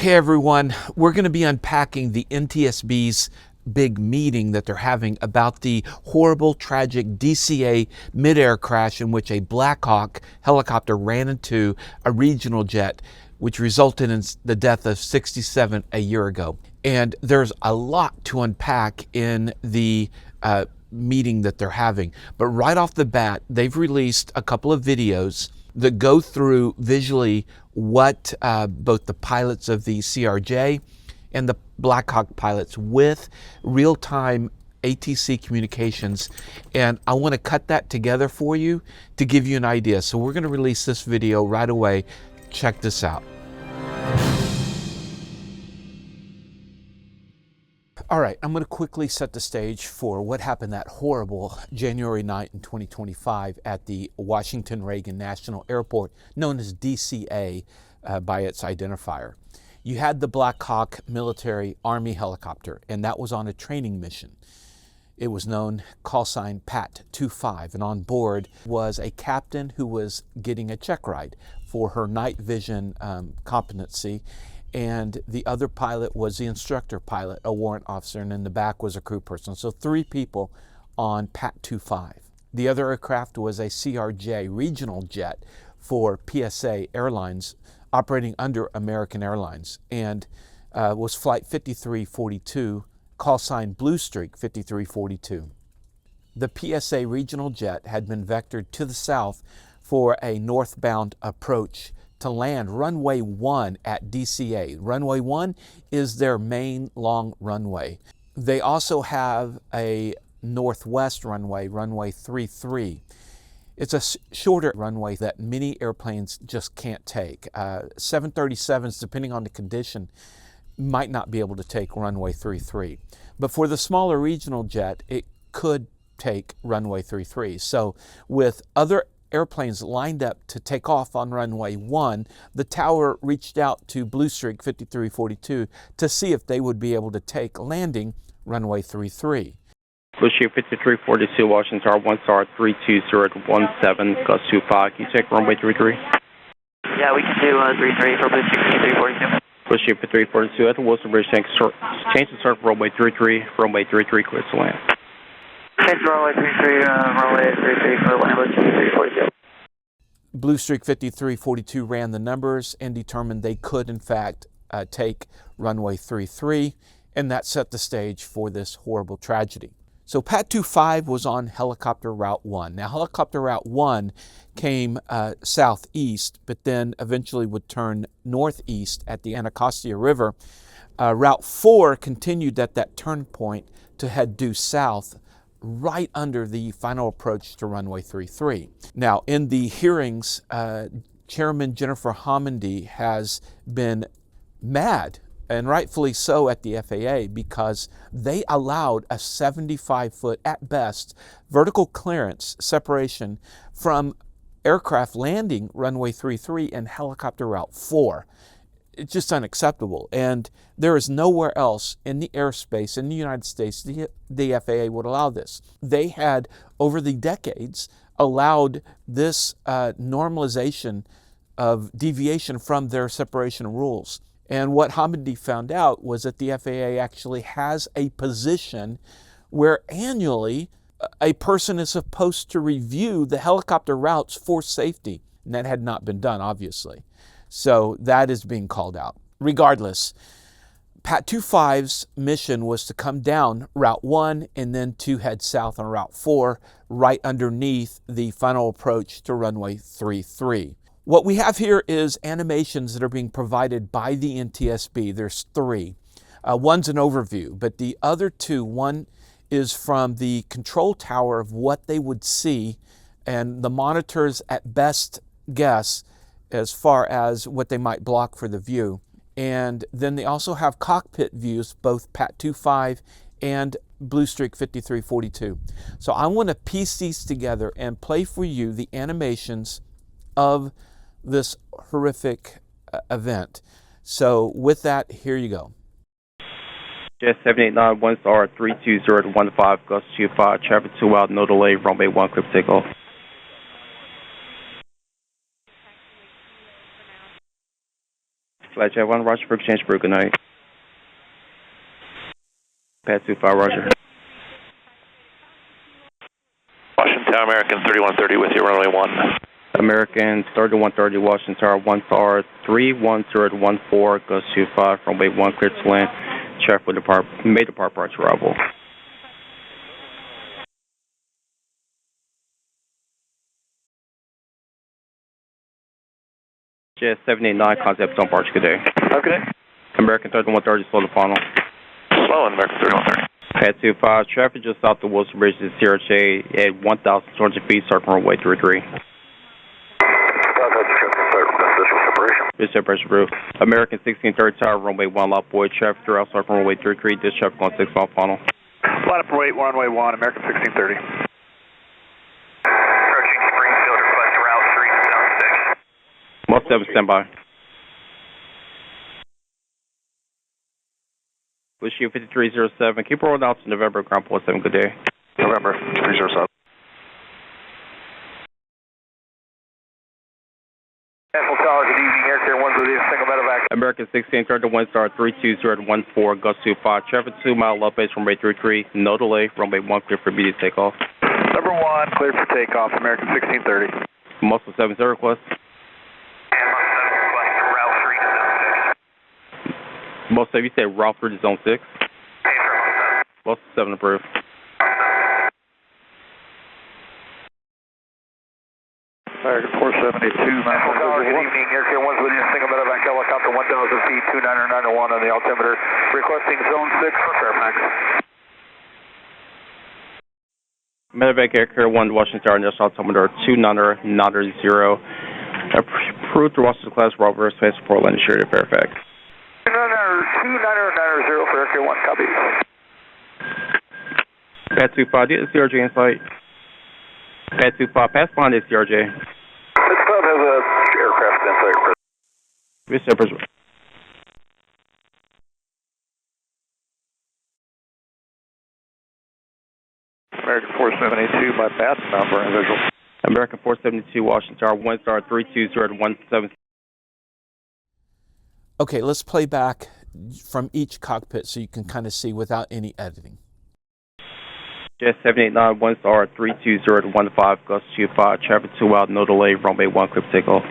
Hey everyone, we're going to be unpacking the NTSB's big meeting that they're having about the horrible, tragic DCA Midair crash in which a Black Hawk helicopter ran into a regional jet, which resulted in the death of 67 a year ago. And there's a lot to unpack in the meeting that they're having. But right off the bat, they've released a couple of videos that go through visually what both the pilots of the CRJ and the Black Hawk pilots with real-time ATC communications. And I want to cut that together for you to give you an idea. So we're going to release this video right away. Check this out. All right, I'm going to quickly set the stage for what happened that horrible January night in 2025 at the Washington Reagan National Airport, known as DCA by its identifier. You had the Black Hawk military Army helicopter, and that was on a training mission. It was known, call sign Pat 25, and on board was a captain who was getting a check ride for her night vision competency. And the other pilot was the instructor pilot, a warrant officer, and in the back was a crew person. So 3 people on Pat 25. The other aircraft was a CRJ regional jet for PSA Airlines, operating under American Airlines, and was flight 5342, call sign Blue Streak 5342. The PSA regional jet had been vectored to the south for a northbound approach to land runway 1 at DCA. Runway 1 is their main long runway. They also have a northwest runway, runway 33. It's a shorter runway that many airplanes just can't take. 737s, depending on the condition, might not be able to take runway 33. But for the smaller regional jet, it could take runway 33. So with other airplanes lined up to take off on runway 1, the tower reached out to Blue Streak 5342 to see if they would be able to take landing runway 33. Blue Streak 5342, Washington Tower 1 star 32017, gust 25. Can you take runway 33? Yeah, we can do 33 for Blue Streak 5342. Blue Streak 5342 at the Wilson Bridge, change the start for runway 33, clears to land. Change runway 33, runway 33 for land, Blue Streak 5342. Blue Streak 5342 ran the numbers and determined they could, in fact, take runway 33, and that set the stage for this horrible tragedy. So Pat 25 was on helicopter route 1. Now, helicopter route 1 came southeast, but then eventually would turn northeast at the Anacostia River. Route 4 continued at that turn point to head due south, right under the final approach to runway 33. Now, in the hearings, Chairman Jennifer Homendy has been mad, and rightfully so, at the FAA because they allowed a 75-foot, at best, vertical clearance separation from aircraft landing runway 33 and helicopter route 4. It's just unacceptable, and there is nowhere else in the airspace in the United States the FAA would allow this. They had, over the decades, allowed this normalization of deviation from their separation rules. And what Homendy found out was that the FAA actually has a position where annually a person is supposed to review the helicopter routes for safety, and that had not been done, obviously. So that is being called out. Regardless, Pat 25's mission was to come down Route 1 and then to head south on Route 4, right underneath the final approach to runway 33. What we have here is animations that are being provided by the NTSB. There's 3. One's an overview, but the other 2, one is from the control tower of what they would see, and the monitors at best guess as far as what they might block for the view. And then they also have cockpit views, both Pat 25 and Blue Streak 5342. So I want to piece these together and play for you the animations of this horrific event. So with that, here you go. Jet 789, 1 star 32015, gust 25, traffic 2 out, no delay, runway 1, clear for takeoff. Flight Jet 1, Roger for exchange crew, good night. Pad 25, Roger. Washington Tower, American 3130 with you, runway 1. American 3130, Washington Tower, 1 star 31014, goes 25, runway 1, cleared to land. Traffic will depart, may depart prior to arrival. Jet 789, contact on Barge, good day. Okay. American 3130, slow the funnel. Slow in American 3130. Pad 25, traffic just south of Wilson Bridge to CRJ at 1,200 feet, circle runway 33. This is pressure roof. American 1630 Tower, runway 1, lot boy, traffic throughout circle runway 33, this traffic on 6 mile funnel. Line up rate, runway 1, American 1630. Approaching Springfield, request route 3 to Most 7, standby. Wish you 5307. Keep rolling out to November, ground point 7. Good day. November 307. National Tower, good evening. Air Carrier 1 with you, single medevac. American 1630 Windstar 32014, gust 25. Traffic 2 mile up base, runway 33. No delay, runway 1 clear for immediate takeoff. Number 1, cleared for takeoff, American 1630. Muscle 70 request. Most of you say route through to zone 6. Most 7 approved. American 472, National Tower, good evening. Air Carrier 1 with you, single medevac helicopter 1,000 feet, 29901 on the altimeter, requesting zone 6 for Fairfax. Medevac Air Carrier 1 Washington Tower, National Altimeter 29990. Approved through Washington class, Robert Space Support Landing Shared at Fairfax. 29990 for Air Carrier 1, copy. Pad 25, do you have the CRJ in sight? Pad 25, pass behind the CRJ. This club has a aircraft in sight. This is American 472, my path number and visual. American 472 Washington Tower, Windstar 32017. Okay, let's play back from each cockpit so you can kind of see without any editing. Jet 789 Windstar 32015, gust 25, traffic 2 out, no delay, runway 1, clear for takeoff.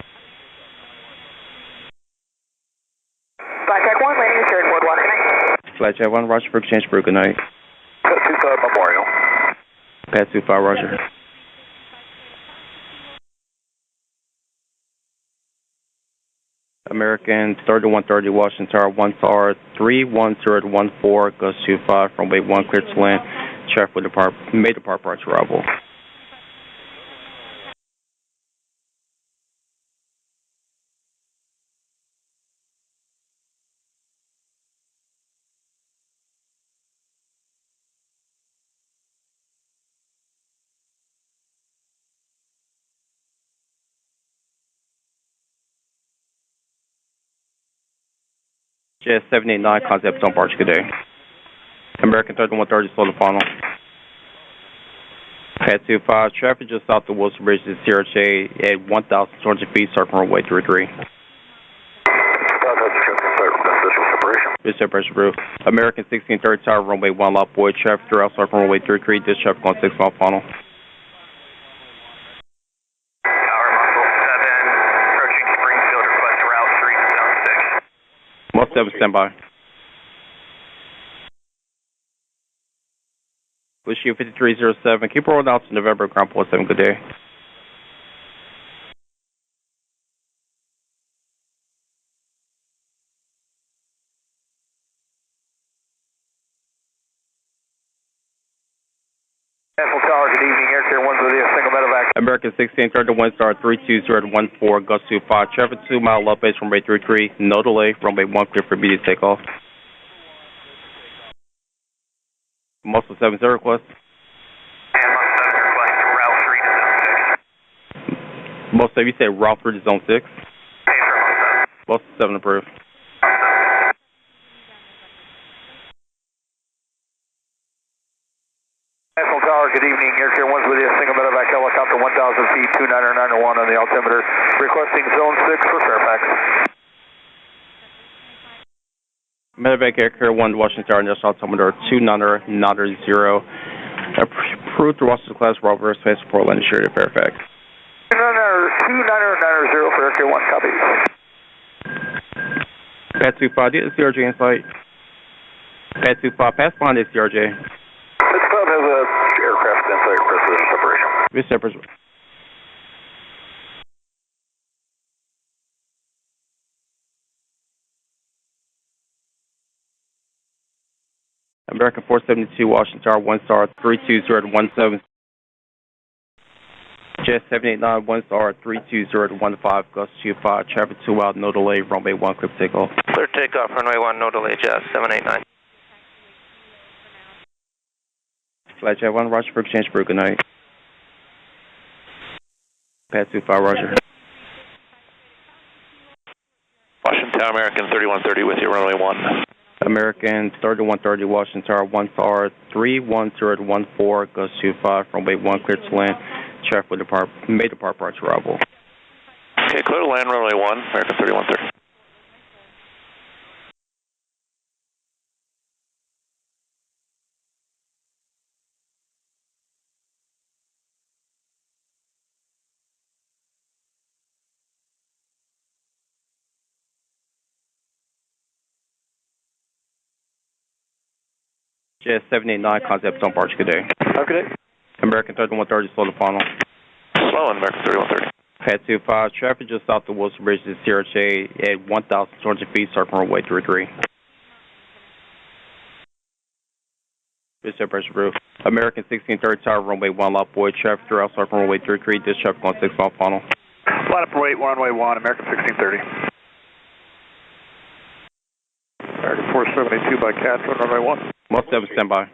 Blackjack 1, landing third mode 1, good night. Flight Jet 1, Roger for exchange crew, good night. Pad 25 Memorial. Pad 25, Roger. American 3130 Washington Tower, 1 star 31014, gust 25, runway 1, clear to land. Traffic will depart, may depart prior to arrival. Jet 789, contact on Barge, good day. American 3130, slow the funnel. Pad 25, traffic just south of Wilson Bridge to CRJ at 1,200 feet, circle runway 33. This is pressure roof. American 1630 Tower, runway 1, lot boy, traffic throughout circle runway 33, this traffic on 6 mile funnel. Tower Muscle 7, approaching Springfield, request route 3 to zone 6. Most 7, standby. Wish you 5307. Keep rolling out to November, ground point 7. Good day. National Tower, good evening. Air Carrier 1 with you, single medevac. American 1630 Windstar 32014, gust 25, traffic 2 mile up base, runway 33, no delay, runway 1 clear for immediate takeoff. Muscle 70 request. Most of you say route through to zone 6. Most 7 approved. National Tower, good evening. Air Carrier 1 with you, single medevac helicopter 1,000 feet, 29901 on the altimeter, requesting zone 6 for Fairfax. Medevac Air Carrier 1 Washington Tower, National Altimeter 29090. Approved through Washington Class Rover, Space Portland, Insured at Fairfax. 29090 for Air Carrier 1, copy. Pad 25, do you have the CRJ in sight? Pad 25, pass behind the CRJ. Pad 25 has a aircraft in sight, President separation. Be separate. American 472, Washington Tower, 1 star, 320-17. Jet 789, 1 star, 320-15, gust 25, traffic 2 out, no delay, runway 1, clear takeoff. Clear takeoff, runway 1, no delay, Jet 789. Flight Jet 1, Roger for exchange for good night. Pad 25, Roger. Washington Tower, American 3130 with you, runway 1. American 3130, Washington Tower, 1 star, 310-14, gust 25, runway 1, clear to land. Traffic with may depart approach arrival. Okay, clear to land, runway 1, American 3130. Jet 789, concept on Barge, good day. Have a good day. American 3130, slow the funnel. Slow, American 3130. Pad 25, traffic just south of Wilson Bridge to CRJ at 1,200 feet, circle runway 33. Bishop pressure roof. American 1630 Tower, runway 1, lot boy, traffic throughout circle runway 33, this traffic on 6 mile funnel. Line up for wait, runway 1, American 1630. American 472 by CAT, runway 1. Most 7, standby.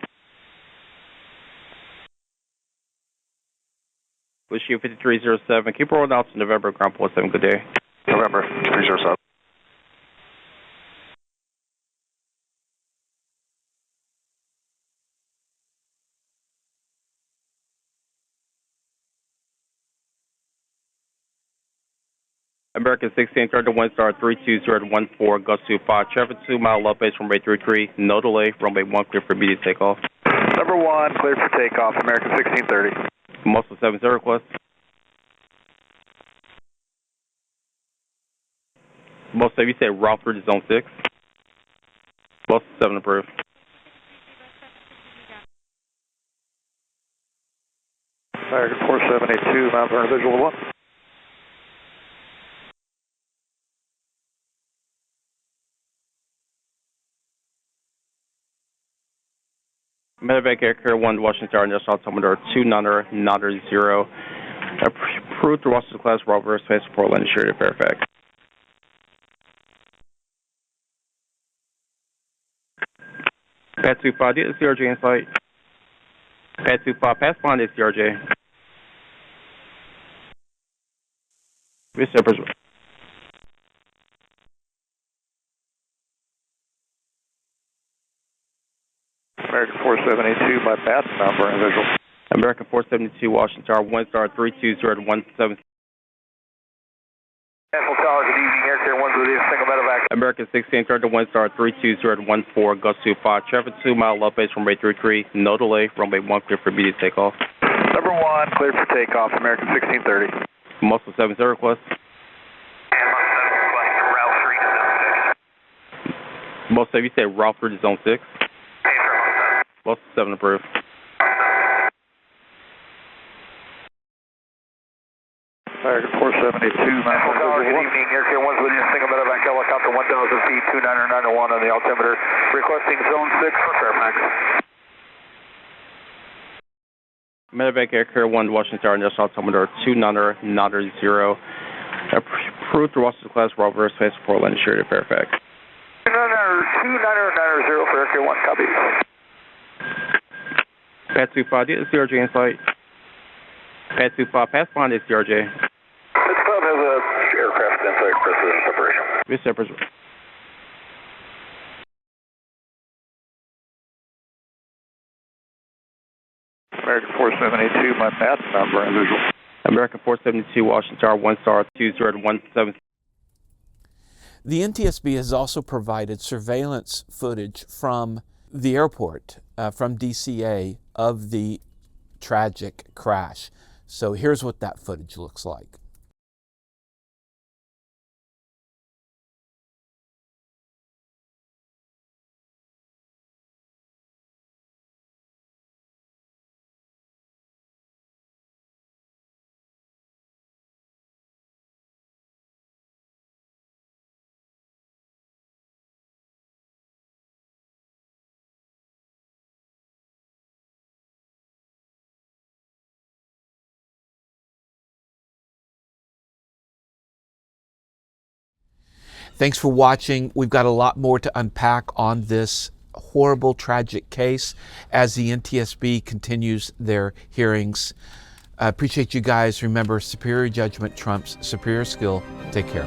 Wish you 5307. Keep rolling out to November, ground port 7. Good day. November 307. American 1630 1 star 320-14, gust 25, traffic 2 mile up base runway 33, no delay, runway 1 clear for immediate takeoff. Number 1, cleared for takeoff, American 1630. Muscle 70 request. Muscle 7, you said route through to zone 6. Muscle 7 approved. American 4782, Mount Vernon visual 1. Medevac Air Carrier 1 Washington Tower, National Altimeter 29090. Approved through Washington Class Rover, Space Portland, Insured at Fairfax. Pad 25, do you have the CRJ in sight? Pad 25, pass behind the CRJ. Be separate. American 4782 by Bass, Mount Vernon visual. American 472 Washington Tower, 1 star 320-17. National Tower, good evening, Air Carrier 1 with you, single medevac. American 1630 1 star 320-14, gust 25, traffic 2 mile up base runway 33, no delay, runway 1 clear for immediate takeoff. Number 1, cleared for takeoff, American 1630. Muscle 70 request. Muscle 7, you said route through to zone 6. Muscle 7 approved. American 472, National Tower, good evening, Air Carrier 1 with you, single medevac helicopter 1,000 feet, 29091 on the altimeter, requesting zone 6 for Fairfax. Medevac Air Carrier 1 Washington Tower, National Altimeter 29090. Approved through Washington Class Rover, Space Portland, Insured at Fairfax. 29090 for Air Carrier 1, copy. Pad 25, do you have the CRJ in sight? Pad 25, pass behind the CRJ. This club has a aircraft in sight, President separation. Be separate. American 4782, my Bass, Mount Vernon visual. American 472 Washington Tower, 1 star 220-17. The NTSB has also provided surveillance footage from the airport, from DCA, of the tragic crash. So here's what that footage looks like. Thanks for watching. We've got a lot more to unpack on this horrible, tragic case as the NTSB continues their hearings. I appreciate you guys. Remember, superior judgment trumps superior skill. Take care.